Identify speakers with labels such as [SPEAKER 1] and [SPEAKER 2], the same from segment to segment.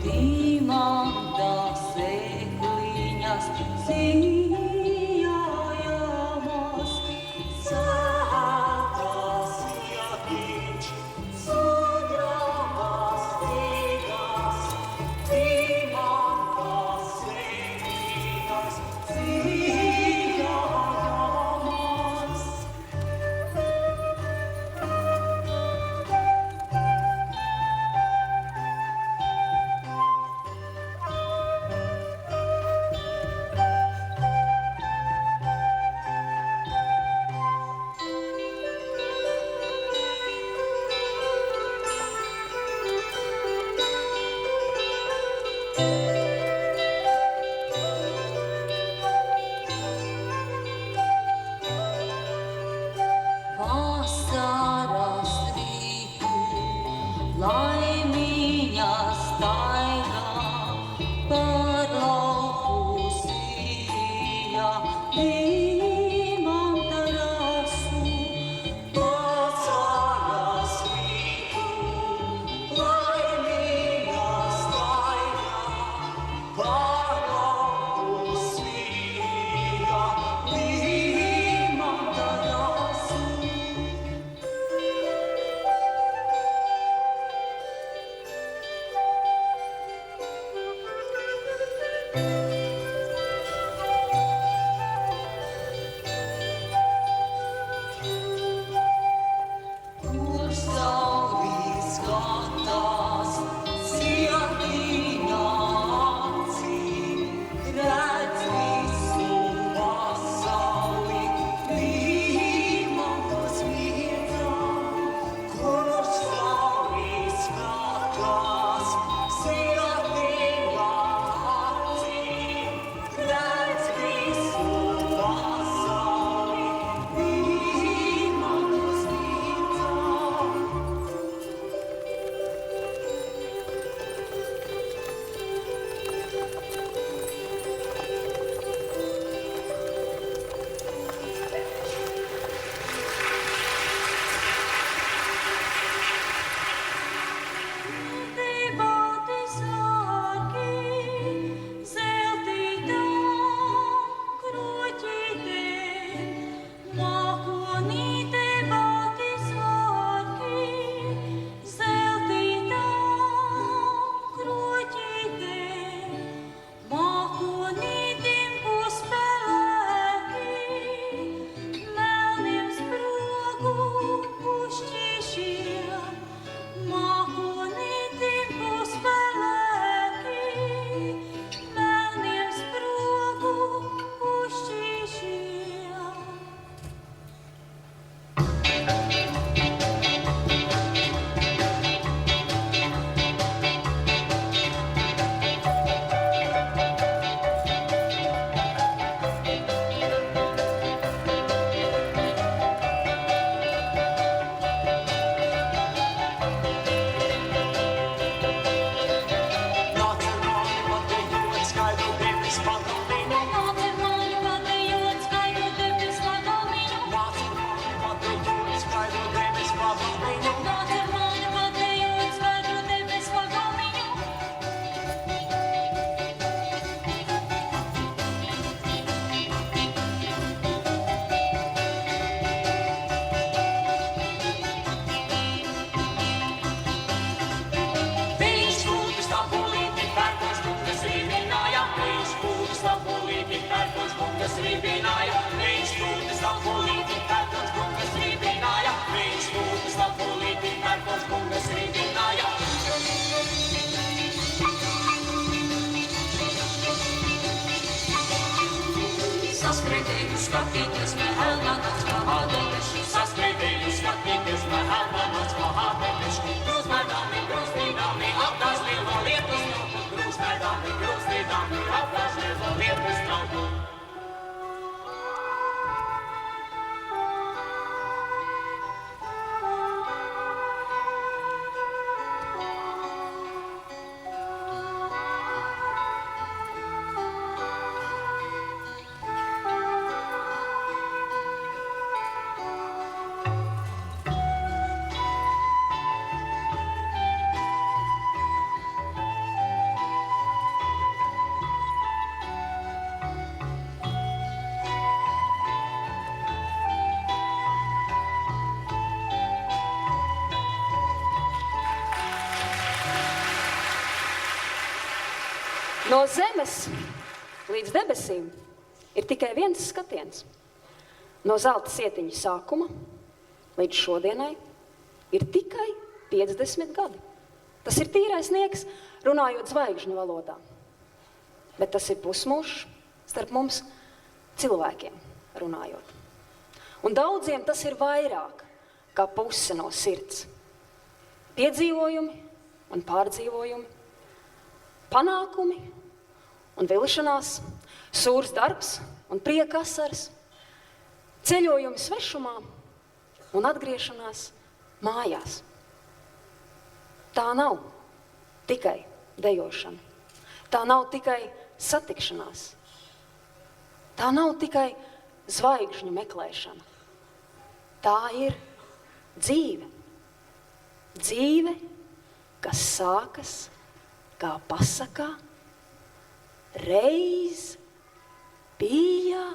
[SPEAKER 1] Dimanta sekliņas sijājamos, sētas ietiņš, sudrabas stīgas, dimanta sekliņas sijājamos. Vasaras rītu laimiņā staigā par lauku sijā dimanta rasu. Vasaras rītu laimiņā staigā par lauku sijā dimanta rasu. Kur saule skatās sietiņā acīm, redz visu pasauli dimantas vietā. Kur saule skatās sietiņā acīm, redz visu pasauli dimantas vietā. Debati sārgi, zeltītām kruķītēm, mākonīte bati sārgi, zeltītām kruķītēm, mākonītim puspelēki, melniem sprogu pušķīšiem, mākonītim puspelēki, melniem sprogu pušķīšiem. Nāc ar mani padejot skaidru debes pagalminu. Nāc ar mani padejot skaidru debes pagalminu. Nāc ar mani padejot skaidru debes pagalminu. Nāc ar mani padejot skaidru debes pagalminu. Viņš būtu stabulīti pērkons bungas rībināja. Viņš būtu stabulīti pērkons bungas rībināja. Viņš būtu stabulīti pērkons bungas rībināja. Viņš būtu stabulīti pērkons bungas rībināja. Saskrēdēju skatīties melna nakts kā debešu. Saskrēdēju skatīties melna nakts kā debešu. Grūzmēdami, grūzdīdami, apgāz lielo lietus nauku. Grūzmēdami, grūzdīdami, apgāz lielo lietus nauku.
[SPEAKER 2] No zemes līdz debesīm ir tikai viens skatiens. No zelta sietiņa sākuma līdz šodienai ir tikai 50 gadi. Tas ir tīrais nieks, runājot zvaigžņu valodā. Bet tas ir pusmūžs starp mums cilvēkiem runājot. Un daudziem tas ir vairāk kā puse no sirds. Piedzīvojumi un pārdzīvojumi, panākumi un vilšanās, sūrs darbs un prieka asaras, ceļojumi svešumā un atgriešanās mājās. Tā nav tikai dejošana. Tā nav tikai satikšanās. Tā nav tikai zvaigžņu meklēšana. Tā ir dzīve. Dzīve, kas sākas kā pasakā, reiz bija.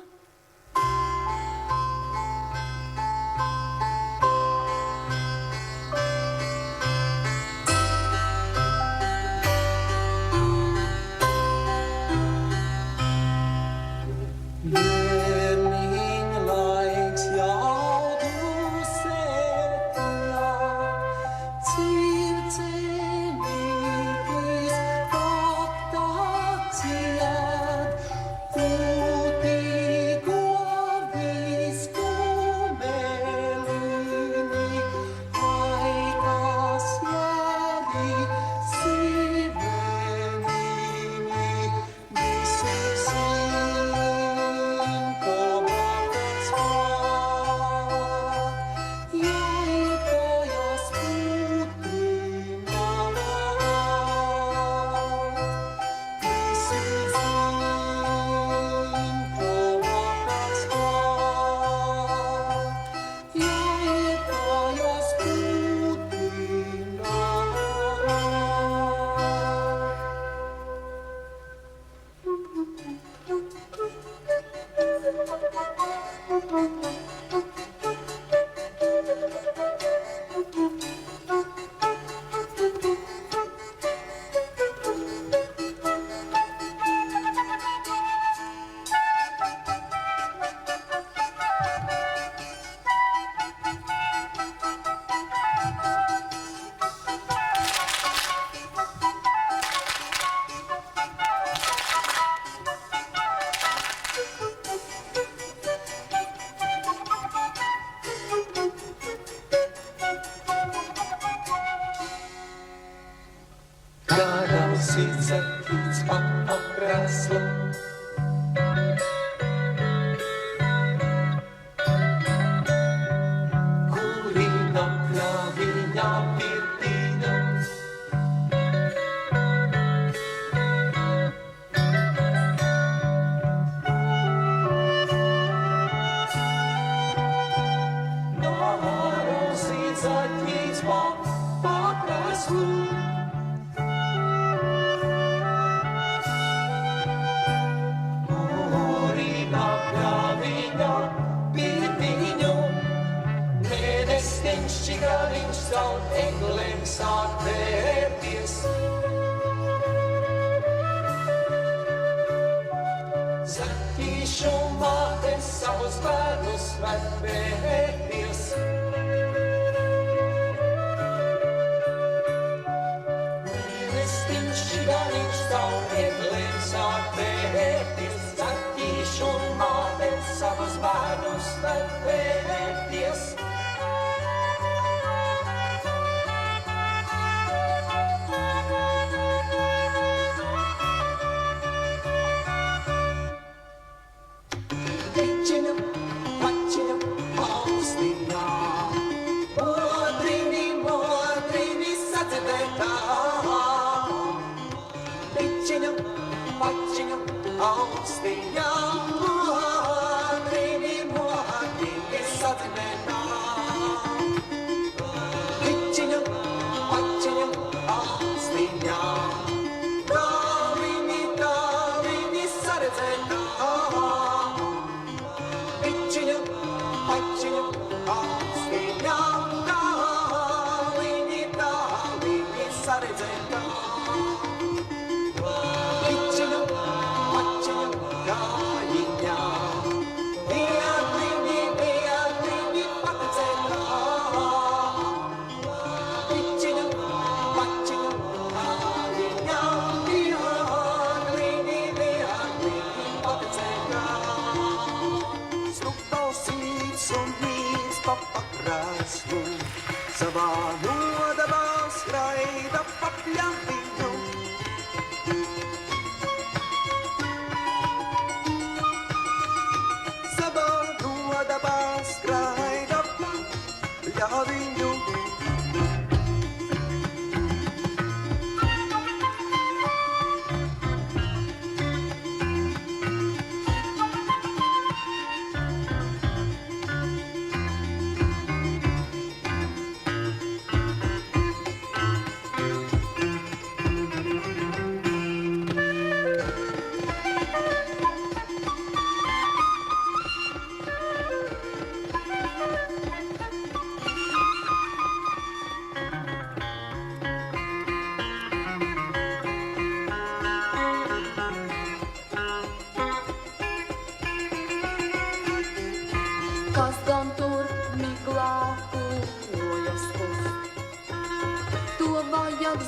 [SPEAKER 3] It's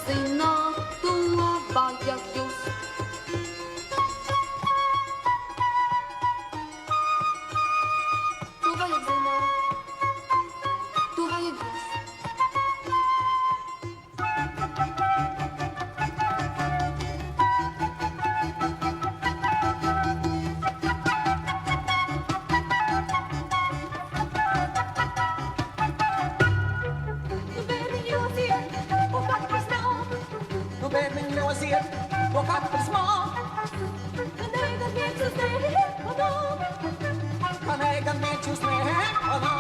[SPEAKER 3] zināt, to vajag just. To vajag zināt, to vajag just.
[SPEAKER 1] På kattens mat.
[SPEAKER 3] Kan ägaren vet just det och då.
[SPEAKER 1] Kan ägaren vet just med och då.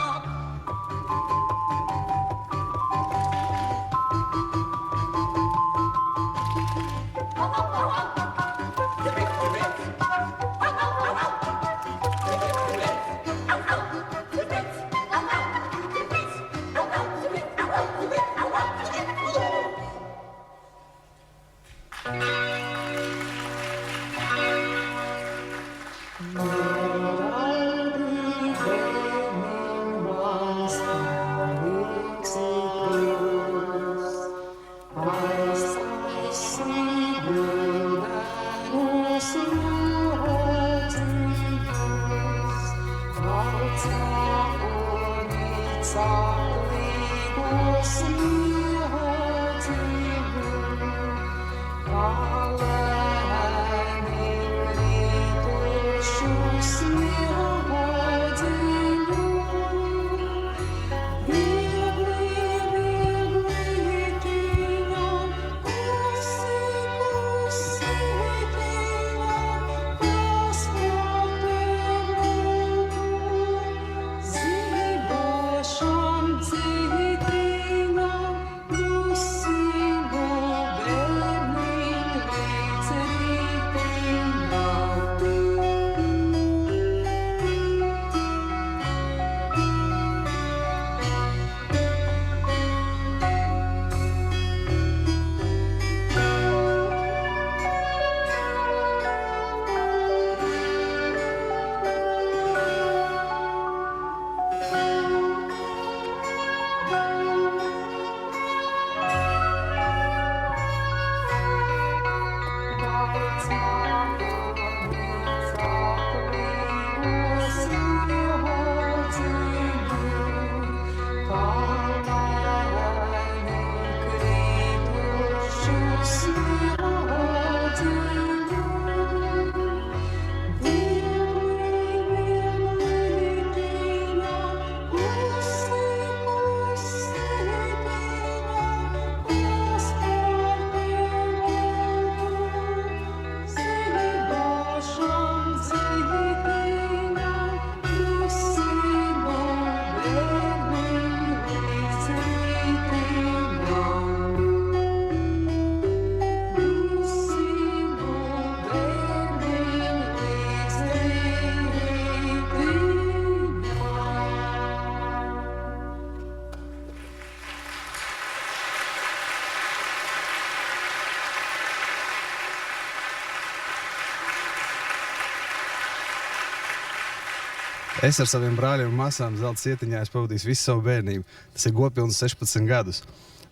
[SPEAKER 4] Es ar saviem brāļiem un māsām Zelta Cietiņā esmu pavadījis visu savu bērnību. Tas ir godpilns 16 gadus.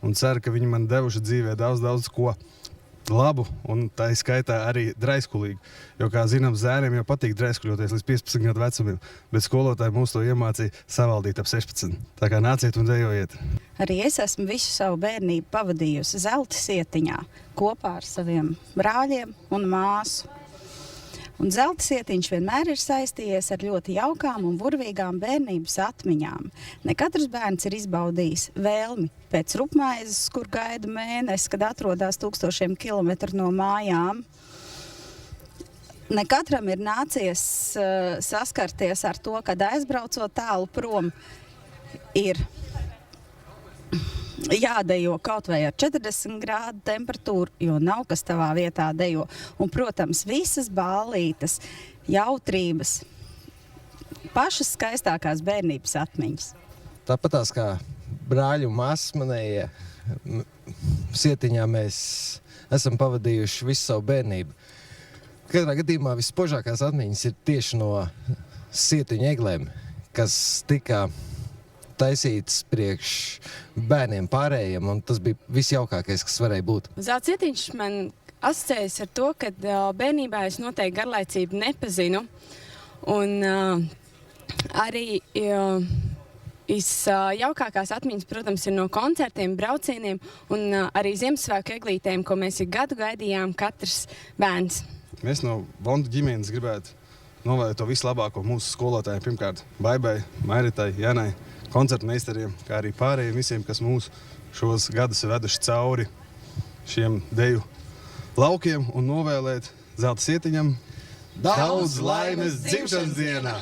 [SPEAKER 4] Un ceru, ka viņi man devuši dzīvē daudz ko labu, un tā skaitā arī draiskulīgu. Jo, kā zinām, zēriem jau patīk draiskuļoties līdz 15 gadu vecumiem, bet skolotāji mūs to iemācīja savaldīt ap 16. Tā kā nāciet un dejojiet.
[SPEAKER 5] Arī es esmu visu savu bērnību pavadījusi Zelta Cietiņā kopā ar saviem brāļiem un māsu. Un Zelta Cietiņš vienmēr ir saistījies ar ļoti jaukām un burvīgām bērnības atmiņām. Ne katrs bērns ir izbaudījis vēlmi pēc rupmaizes, kur gaida mēnesi, kad atrodas 1000 kilometru no mājām. Ne katram ir nācies saskarties ar to, kad aizbraucot tālu prom, ir jādejo kaut vai ar 40 grādu temperatūru, jo nav kas tavā vietā dejo. Un, protams, visas ballītes, jautrības, pašas skaistākās bērnības atmiņas.
[SPEAKER 6] Tāpatās kā brāļi un māsas manējie, Cietiņā mēs esam pavadījuši visu savu bērnību. Katrā gadījumā vispožākās atmiņas ir tieši no Cietiņu eglēm, kas tika taisītas priekš bērniem pārējiem, un tas bija visjaukākais, kas varēja būt.
[SPEAKER 7] Zelta cietiņš man asociējas ar to, ka bērnībā es noteikti garlaicību nepazinu, un arī visjaukākās atmiņas, protams, ir no koncertiem, braucieniem un arī Ziemassvētku eglītēm, ko mēs ik gadu gaidījām katrs bērns.
[SPEAKER 4] Mēs no Vondu ģimenes gribētu novēlēt to vislabāko mūsu skolotājiem. Pirmkārt, Baibai, Mairitai, Janai, koncertmeistariem, kā arī pārējiem visiem, kas mūs šos gadus ir veduši cauri šiem deju laukiem, un novēlēt Zelta cietiņam daudz laimes dzimšanas dienā!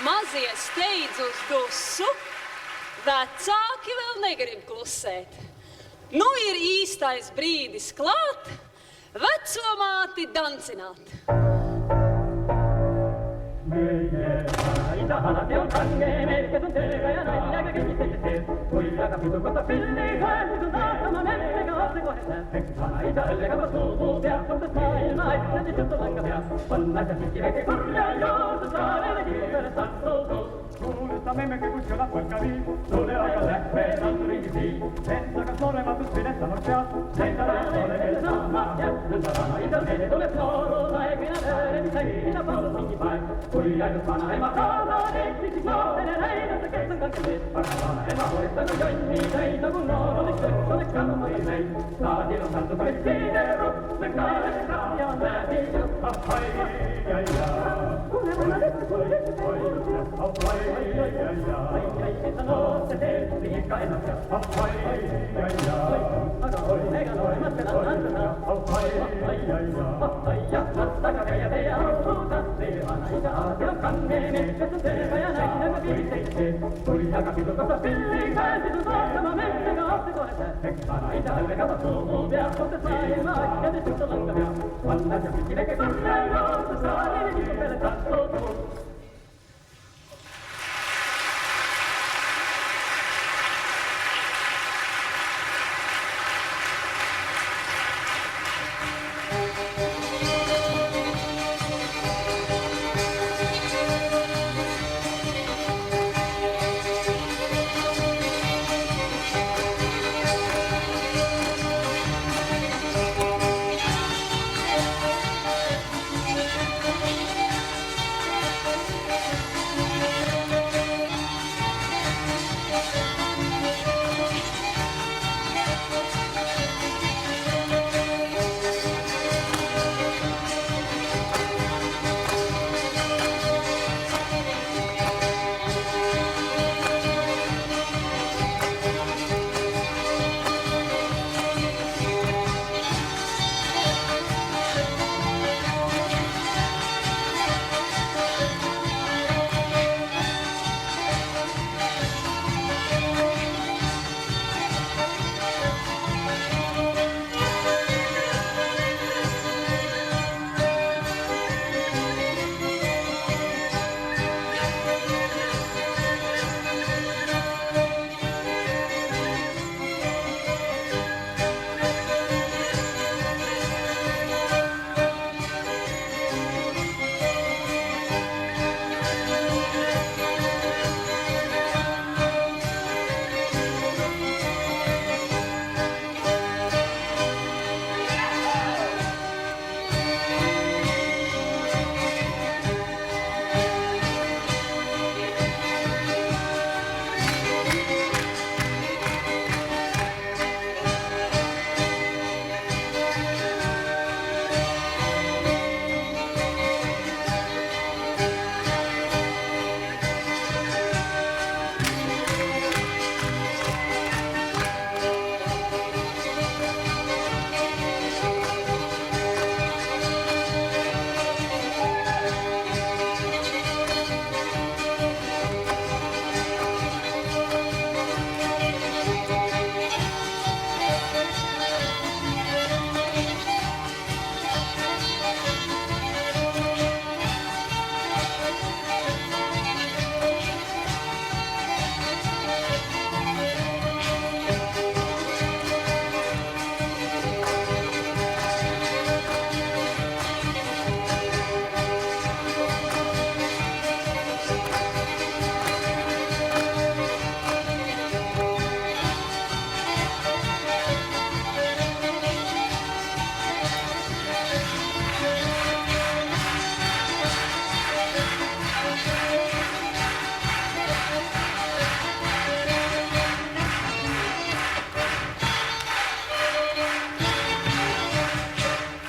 [SPEAKER 2] Mazie steidz uz dusu, vecāki vēl negrib klusēt. Nu ir īstais brīdis klāt, veco māti dancināt.
[SPEAKER 8] Memme che cucciona quel cavì, sulle oca leppe, tanto ringhi, senza casmone ma tu spinetta morcia, senza la sole nelle samma, non sarà italiane con le floro, la equinavere mi sei in a polo non ti fai, poi hai l'urbana e macana, e ti si muove le lei, non che sono anche me, parlavana e ma questa non giogni, sei da un noro, di questo ne scamo mai lei, sta di non tanto per il sidero, per cale e cambia, me di io, affai, ai ai, una buona letto, poi, affai, ai ai, questa notte te mi cae la via, affai, ai ai, agoi, neganoi, ma te la danza, affai, ai ai, basta che te aututa, se va na ida, te lo cannene, che tu te vai a nai, ma vi sei, poi ha capito cosa figli, che tu sai, ma me ne gaste con te, va na ida, le capa tu, via, cosa sai, ma che de tutto l'anga via, quando ti fichi che tu sei, non sai, di per tanto tu.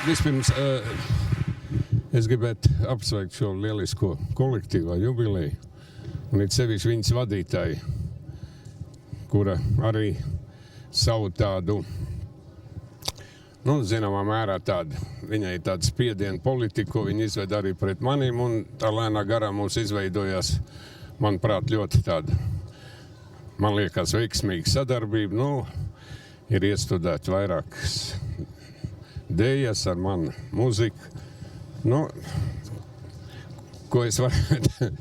[SPEAKER 9] Vispirms es gribētu apsveikt šo lielisko kolektīvā jubileju un it sevišķi viņas vadītāji, kura arī savu tādu, zināmā mērā viņai tādu spiedienu politiku, ko viņa izveda arī pret maniem, un tā lēnā garā mums izveidojās, manuprāt, ļoti tāda, man liekas, veiksmīga sadarbība. Ir iestudēt vairākas dējas ar manu muziku. Ko es varētu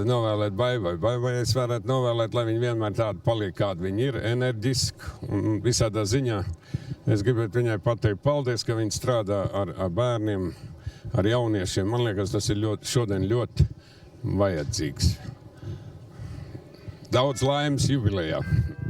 [SPEAKER 9] novēlēt Baibai, es varētu novēlēt, lai viņi vienmēr tādi paliek, kādi viņi ir, enerģiski un visādā ziņā. Es gribētu viņai pateikt paldies, ka viņi strādā ar bērniem, ar jauniešiem. Man liekas, tas ir šodien ļoti vajadzīgs. Daudz laimes jubilejā.
[SPEAKER 10] Kas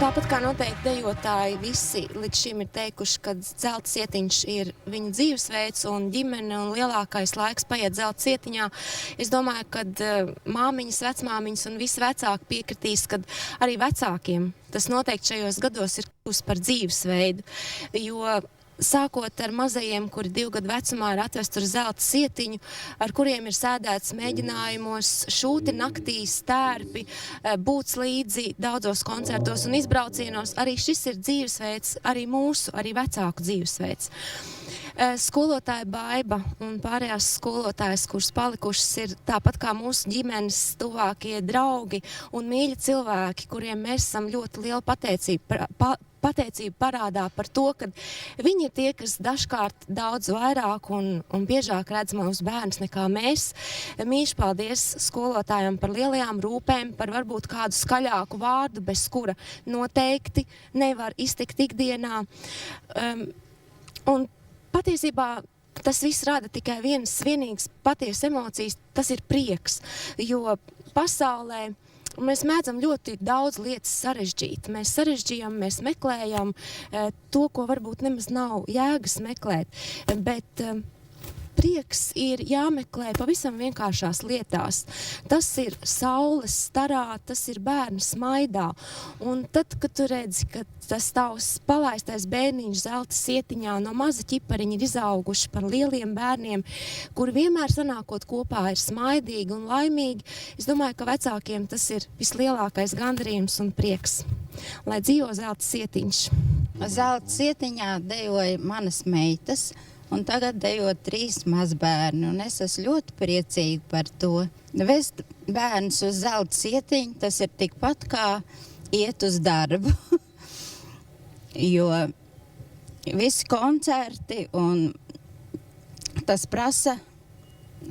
[SPEAKER 10] Tāpat kā noteikti dejotāji visi līdz šim ir teikuši, ka zelta sietiņš ir viņu dzīvesveids un ģimene un lielākais laiks paiet zelta sietiņā. Es domāju, ka māmiņas, vecmāmiņas un visi vecāki piekritīs, ka arī vecākiem tas noteikti šajos gados ir kļūst par dzīvesveidu, jo sākot ar mazajiem, kuri 2 gadu vecumā ir atvesti uz zelta sietiņu, ar kuriem ir sēdēts mēģinājumos, šūti naktīs, tērpi, būts līdzi daudzos koncertos un izbraucienos. Arī šis ir dzīvesveids, arī mūsu, arī vecāku dzīvesveids. Skolotāja Baiba un pārējās skolotājas, kuras palikušas, ir tāpat kā mūsu ģimenes tuvākie draugi un mīļi cilvēki, kuriem mēs esam ļoti lielu pateicību parādā par to, ka viņi ir tie, kas dažkārt daudz vairāk un biežāk redz mūsu bērnus nekā mēs. Mīļš paldies skolotājiem par lielajām rūpēm, par varbūt kādu skaļāku vārdu, bez kura noteikti nevar iztikt ikdienā. Un patiesībā tas viss rada tikai vienīgas patiesas emocijas, tas ir prieks, jo pasaulē mēs mēdzam ļoti daudz lietas sarežģīt. Mēs sarežģījam, mēs meklējam to, ko varbūt nemaz nav jēgas meklēt, bet prieks ir jāmeklē pavisam vienkāršās lietās. Tas ir saules starā, tas ir bērna smaidā. Un tad, kad tu redzi, ka tas tavs palaistais bērniņš zelta sietiņā no maza ķipariņa ir izauguši par lieliem bērniem, kuri vienmēr sanākot kopā ir smaidīgi un laimīgi, es domāju, ka vecākiem tas ir vislielākais gandarījums un prieks. Lai dzīvo zelta sietiņš.
[SPEAKER 5] Zelta sietiņā dejoja manas meitas, un tagad dejo 3 mazbērni, un es esmu ļoti priecīga par to. Vest bērnus uz zelta sietiņu, tas ir tikpat kā iet uz darbu, jo visi koncerti, un tas prasa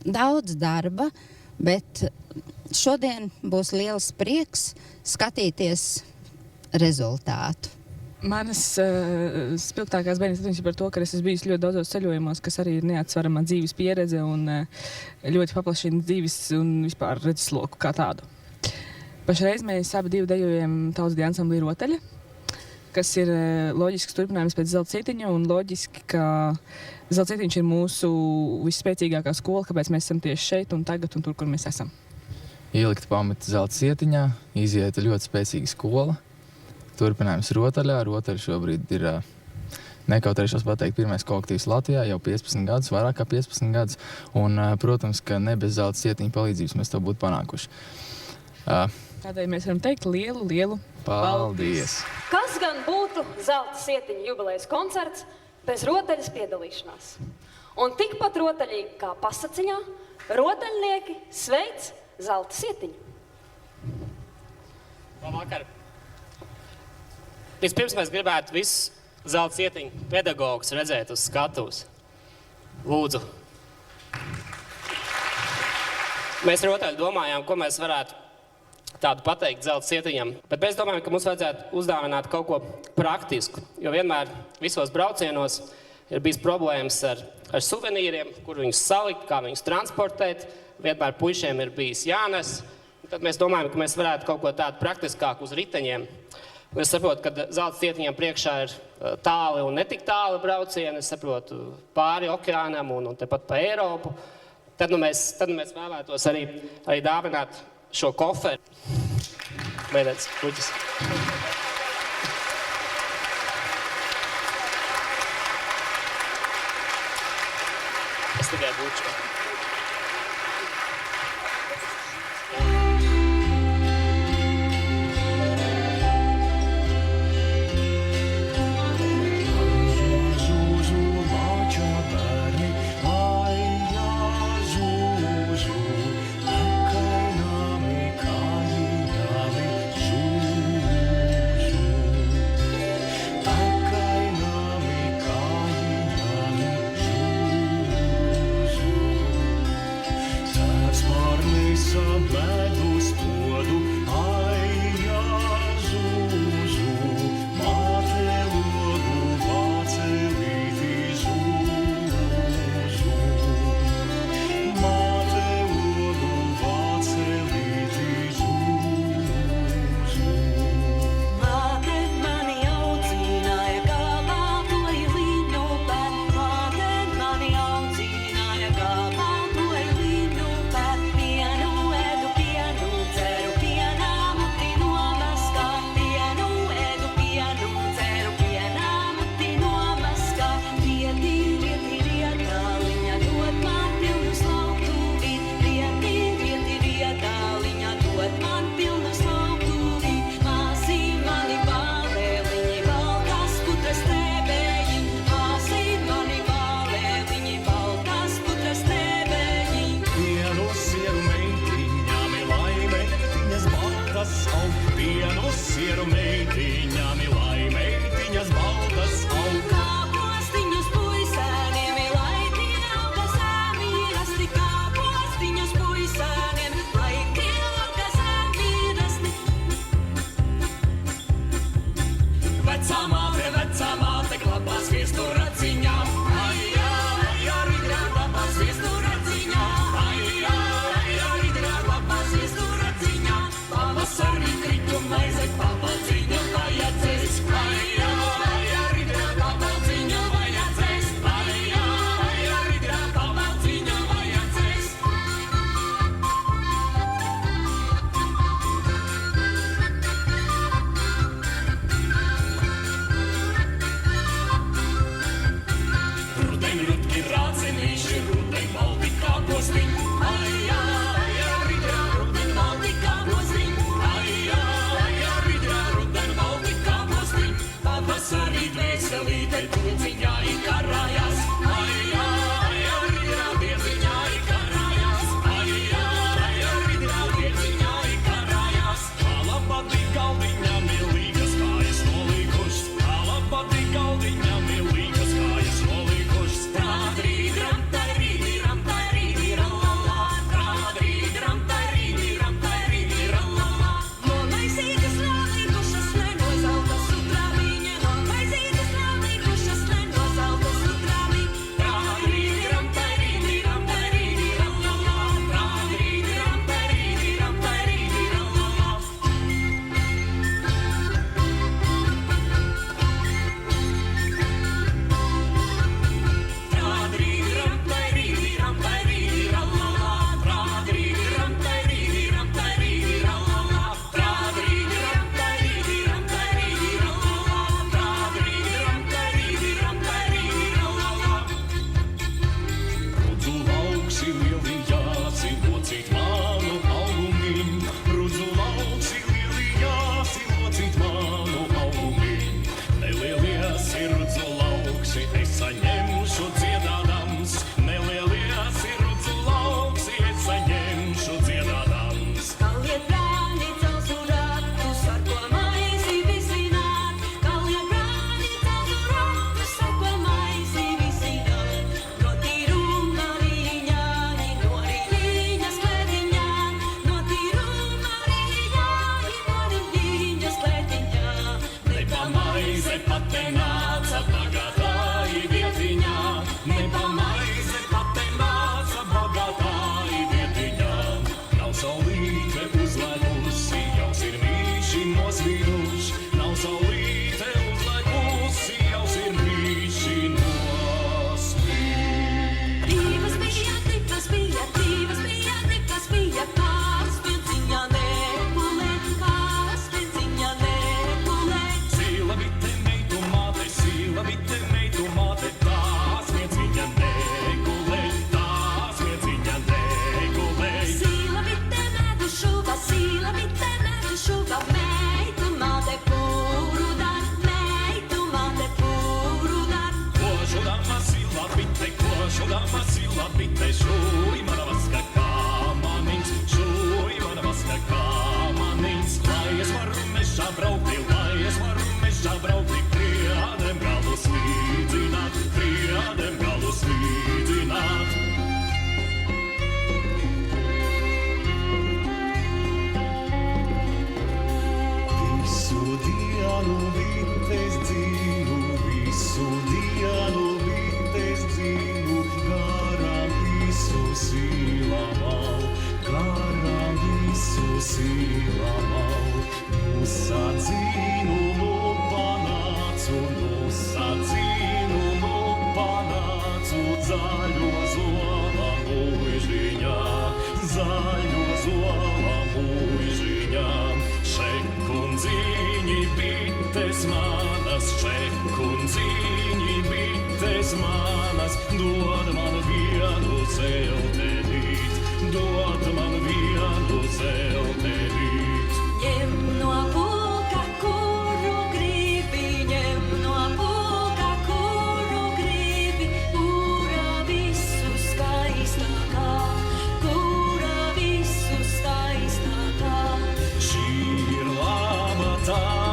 [SPEAKER 5] daudz darba, bet šodien būs liels prieks skatīties rezultātu.
[SPEAKER 11] Manas spilgtākās bērnības atmiņas ir par to, ka es esmu bijis ļoti daudzos ceļojumos, kas arī ir neatsvarama dzīves pieredze un ļoti paplašina dzīves un vispār redzesloku kā tādu. Pašreiz mēs abi dejojam tautsdeju ansamblī Rotaļa, kas ir loģisks turpinājums pēc zelta sietiņa un loģiski, ka zelta sietiņš ir mūsu visspēcīgākā skola, kāpēc mēs esam tieši šeit un tagad un tur, kur mēs esam.
[SPEAKER 12] Ielikt pamatu zelta sietiņā, izieta ļoti spēcīga skola. Turpinājums Rotaļā. Rotaļa šobrīd ir, nekautrēšos pateikt, pirmais kolektīvs Latvijā jau 15 gadus, vairāk kā 15 gadus. Un, protams, ka ne bez zelta sietiņa palīdzības mēs to būtu panākuši.
[SPEAKER 11] Tādēļ mēs varam teikt lielu
[SPEAKER 12] paldies!
[SPEAKER 2] Kas gan būtu zelta sietiņa jubilejas koncerts bez Rotaļas piedalīšanās? Un tikpat rotaļīgi kā pasaciņā, rotaļnieki sveic zelta sietiņu.
[SPEAKER 13] Labvakar! Vispirms mēs gribētu visus zelta sietiņu pedagogus redzēt uz skatuves. Lūdzu. Mēs Rotaļu domājām, ko mēs varētu tādu pateikt zelta sietiņam, bet mēs domājam, ka mums vajadzētu uzdāvināt kaut ko praktisku, jo vienmēr visos braucienos ir bijis problēmas ar suvenīriem, kur viņus salikt, kā viņus transportēt, vienmēr puišiem ir bijis jānes, un tad mēs domājam, ka mēs varētu kaut ko tādu praktiskāku uz riteņiem. Es saprotu, ka zelta sietiņam priekšā ir tāli un netik tāli braucieni, es saprotu, pāri okeānam un tepat pa Eiropu. Tad mēs vēlētos arī dāvināt šo koferu. Mēdēc, kuķis. Es tikai būšu.
[SPEAKER 8] mieru meitiņām, lai meitiņas baltas aug.
[SPEAKER 1] Kā postiņus puisēniem, lai tie auga zemi rasti. Kā postiņus puisēniem, lai tie auga zemi rasti.
[SPEAKER 8] Vecā māte klapā sviestu radziņām. Ai, ai, arī klapā sviestu radziņām. Ai, arī klapā sviestu radziņām. Pavasarī kritu maize, pabaldziņu vajadzēs. Ai, arī pabaldziņu vajadzēs. Ai, arī pabaldziņu vajadzēs. Rudeņ rutki rādzenīši, rudeņ maldi kā postiņ. Ai, arī rudeņ maldi kā postiņ. Ai, arī rudeņ maldi kā postiņ. Pavasarī dvēselīte dūdziņā ikarājās. Ai, arī diedziņā ikarājās. Ai, arī diedziņā ikarājās. Alabadi galdiņā milīgas kājas nolīkušas. Alabadi galdiņā milīgas kājas nolīkušas. Trādrīdram, tairīdram, tairīdram, lalā. Trādrīdram, tairīdram, tairīdram, lalā.
[SPEAKER 1] Maizītes nolīkušas, ne no zelta sudrabiņa. Maizītes nolīkušas, ne no zelta sudrabiņa.
[SPEAKER 8] Trādrīdram, tairīdram, tairīdram, lalā. Trādrīdram, tairīdram, tairīdram, lalā. Trādrīdram, tairīdram, tairīdram, lalā. Trādrīdram, tairīdram, tairīdram, lalā. Trādrīdram, tairīdram, tairīdram, lalā. Trādrīdram, tairīdram, tairīdram, lalā. Rudzu lauksi lieli jāsi, locīt manu augumiņ. Rudzu lauksi lieli jāsi, locīt manu augumiņ. Nelieliesi rudzu lauksi, es saņemšu dziedādams. Nelieliesi rudzu lauksi, es saņemšu dziedādams.
[SPEAKER 1] Kalniet brāļi celsu ratus, ar ko maizi visināt. Kalniet brāļi celsu ratus, ar ko maizi visināt. No tīruma riņāni, no riņas klētiņā. No tīruma riņāni, no riņas klētiņā.
[SPEAKER 8] Ne pa maize pate nāca bagātāji vietiņā. Ne pa maize pate nāca bagātāji vietiņā. Nav saulīte uzlēkusi, jau sirmīši nosvīruši. Nav saulīte uzlēkusi, jau sirmīši nosvīruši.
[SPEAKER 1] Divas bija, divas bija, divas bija, divas bija. Kārs vienciņā nepulē, kārs vienciņā nepulē.
[SPEAKER 8] Sīla vite meitu māte, tās vieciņa negulē, tās vieciņa negulē.
[SPEAKER 1] Sīla vite medu šuva, meitu māte pūru dar, meitu māte pūru dar.
[SPEAKER 8] Košu dama sila vite, šūj mana vaska kāmaniņš, šūj mana vaska kāmaniņš. Lai es varu mežā braukti, priedem galu slīdzināt, priedem galu slīdzināt. Visu dienu vites dzīvu, visu dienu vites dzīvu, garām visu sīlamau, garām visu sīlamau. Sadzīnu nu panācu, zaļo zola mūžiņā, zaļo zola mūžiņā. Šekundzīņi bites manas, šekundzīņi bites manas, dod man vienu zeltenīt, dod man vienu zeltenīt.
[SPEAKER 1] Ņem no pulka, kuru gribi, ņem no pulka, kuru gribi, kura visu skaistākā, kura visu skaistākā.
[SPEAKER 8] Šī ir laba tā.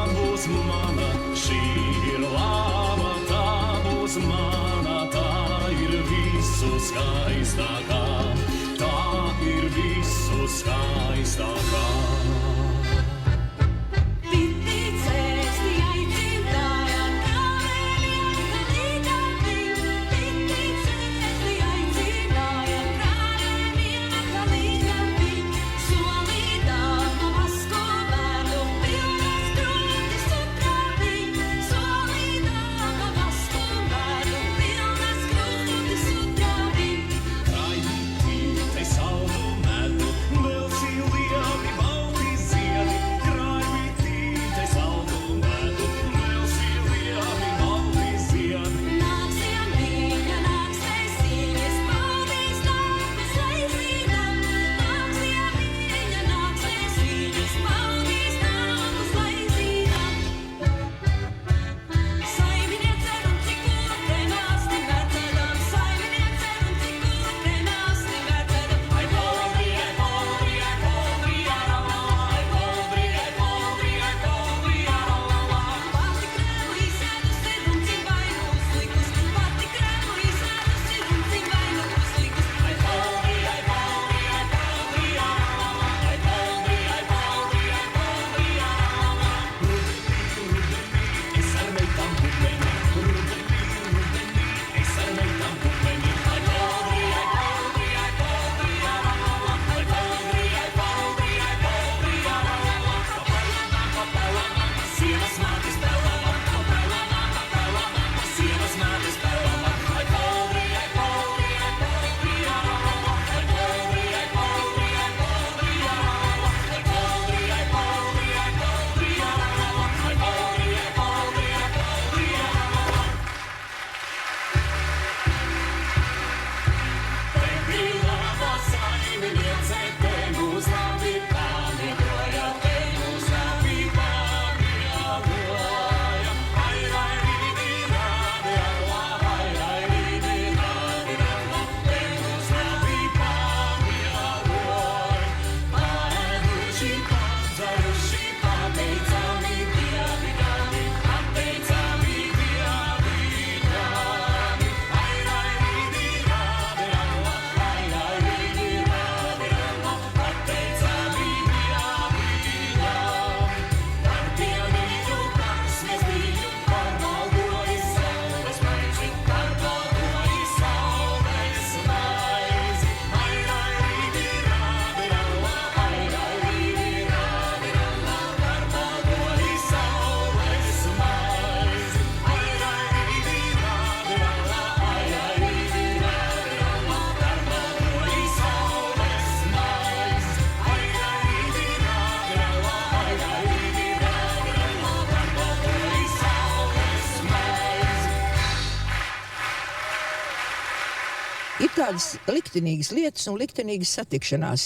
[SPEAKER 14] tādas liktenīgas lietas un liktenīgas satikšanās,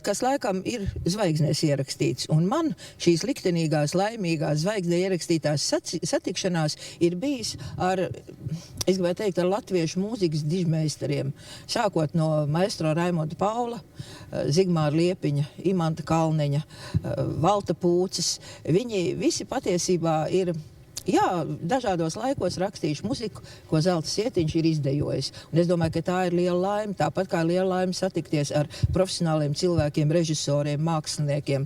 [SPEAKER 14] kas laikam ir zvaigznēs ierakstīts. Un man šīs liktenīgās, laimīgās, zvaigznē ierakstītās satikšanās ir bijis ar, es gribētu teikt, ar latviešu mūzikas dižmeistariem. Sākot no maestro Raimonda Paula, Zigmāra Liepiņa, Imanta Kalneņa, Valta Pūces. Viņi visi patiesībā ir dažādos laikos rakstījuši muziku, ko Zelta Sietiņš ir izdejojis. Un es domāju, ka tā ir liela laime, tāpat kā liela laime satikties ar profesionāliem cilvēkiem, režisoriem, māksliniekiem.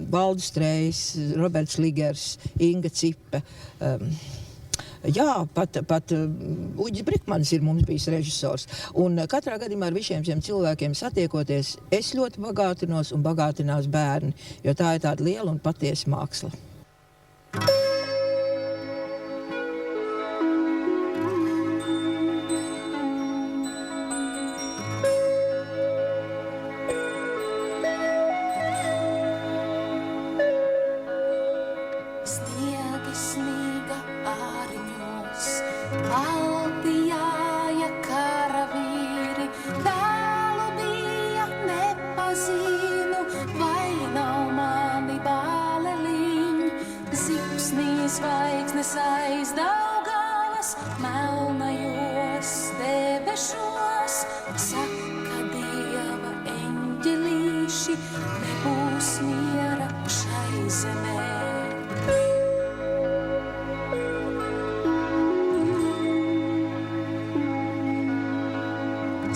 [SPEAKER 14] Valdu Strējs, Roberts Ligers, Inga Cipe. Pat Uģis Brikmanis ir mums bijis režisors. Un katrā gadījumā ar visiem šiem cilvēkiem satiekoties, es ļoti bagātinos un bagātinās bērni, jo tā ir tāda liela un patiesa māksla.
[SPEAKER 15] Zvaigznes aizdaugalas, melnajos debešos, saka Dieva eņģelīši, nebūs miera šai zemē.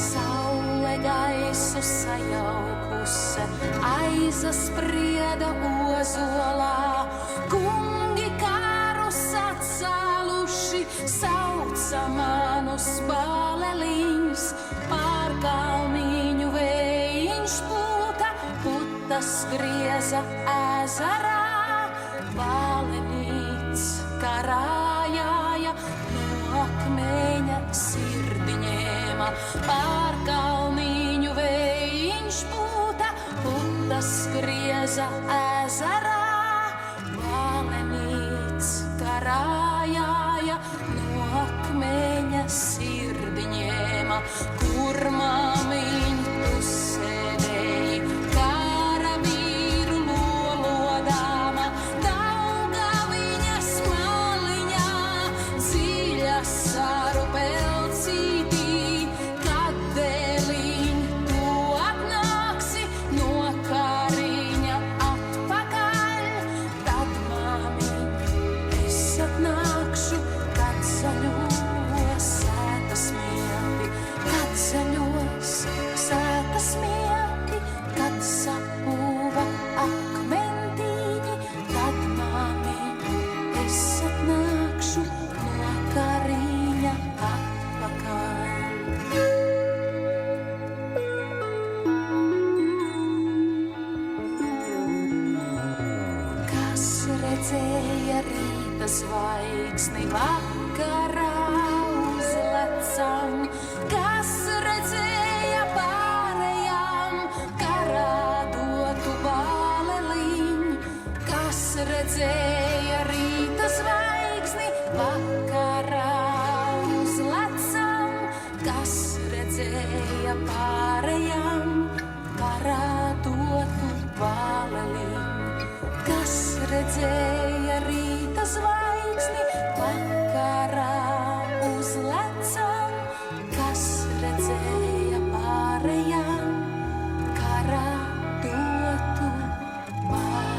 [SPEAKER 15] Saule gaisu sajaukuse, aizasprieda ozolā, kungi kārus atcēluši, sauca manus bāleliņus, pār kalniņu vējiņš pūta, putas grieza ezerā, bālenīts karājāja, no akmeņa sirdi ņēma, pār kalniņu vējiņš pūta, putas grieza ezerā. Karājāja, no akmeņa sirdi ņēma, kur māmiņ tu sēdēji, karavīru lolodāma, Daugaviņas maliņā, dziļa saru pelcītī, kad dēliņ tu atnāksi no Kariņa atpakaļ, tad māmiņ atnākšu, kad zaļos sētas mieti, kad zaļos sētas mieti, kad sapūva akmentīņi, tad māmiņ, es atnākšu no Kariņa atpakaļ. Kas redzēja rīta zvaigzni vakarā uzlecam, kas redzēja pārējām karā dotu bāleliņu, kas redzēja rīta zvaigzni vakarā uzlecam, kas redzēja pārējām karā dotu bāleliņu. Kas redzēja rīta zvaigzni vakarā uzlecam, kas redzēja pārējām karā dotu bāleli.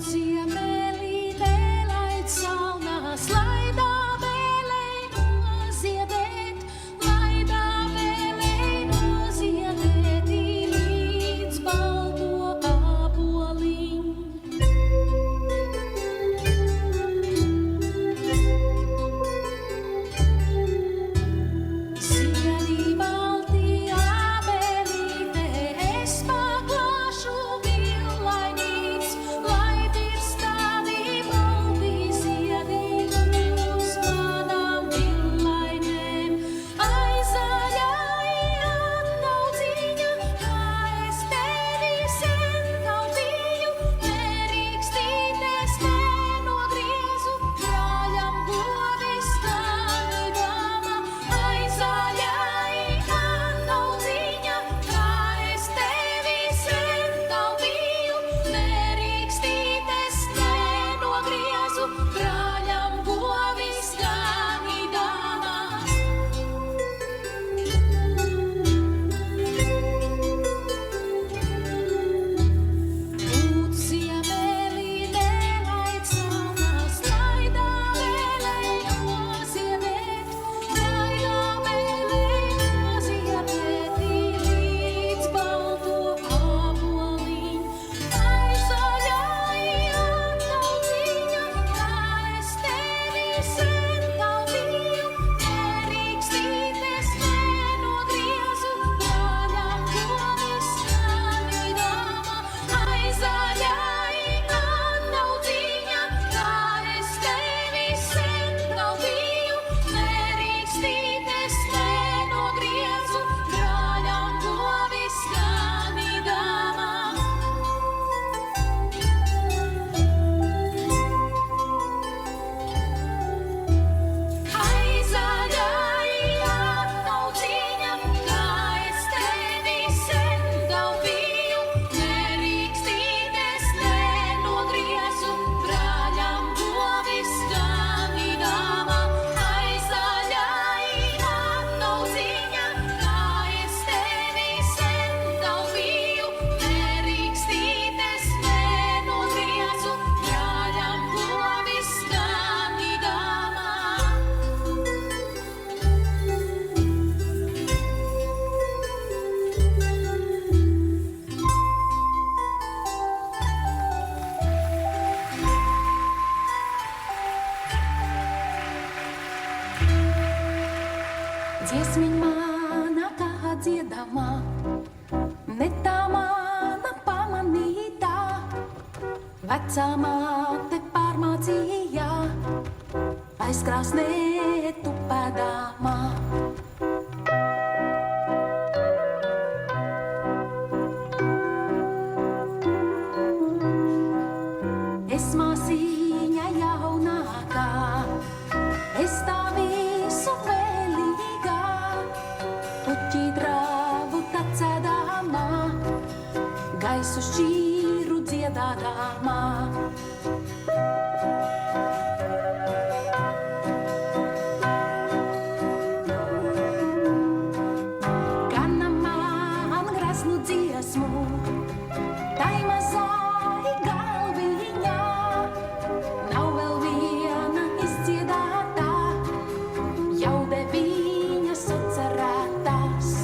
[SPEAKER 15] Ziemeļītē laids Dziesmiņ mana kā dziedamā, ne tā mana pamanītā, vecā māte pārmācīja, aizkrāsnē tupēdāmā. Es māsīņa jaunākā, es tā visu vēlīgā, puķi drāvu tacēdāmā, gaisu šķīru dziedādāmā. Gana man grasnu dziesmu, tai mazai galviņā, nav vēl viena izdziedātā, jau deviņas atcerētās.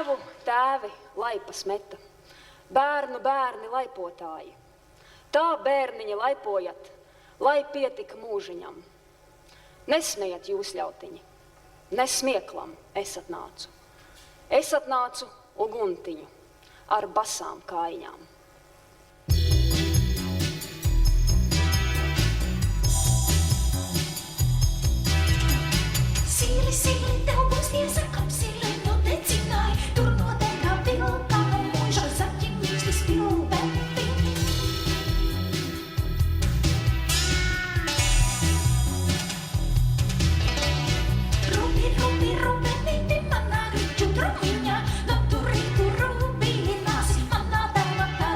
[SPEAKER 2] Tēvu, tēvi, laipas meta, bērni, laipotāji. Tā bērniņi laipojat, lai pietika mūžiņam. Nesmējat jūs, ļautiņi, nesmieklam es atnācu. Es atnācu uguntiņu ar basām kājiņām.
[SPEAKER 15] Sīli, sīli, tev būs tiesa, kapsīli, nu necināj, tur noteikā vilkā, mūža zaķi mīksti spilventi. Rubi, rubi, rubenīti, manā riču trumiņā, no tu riku rubīnās, manā tēva tā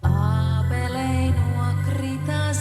[SPEAKER 15] Abelei nuo krita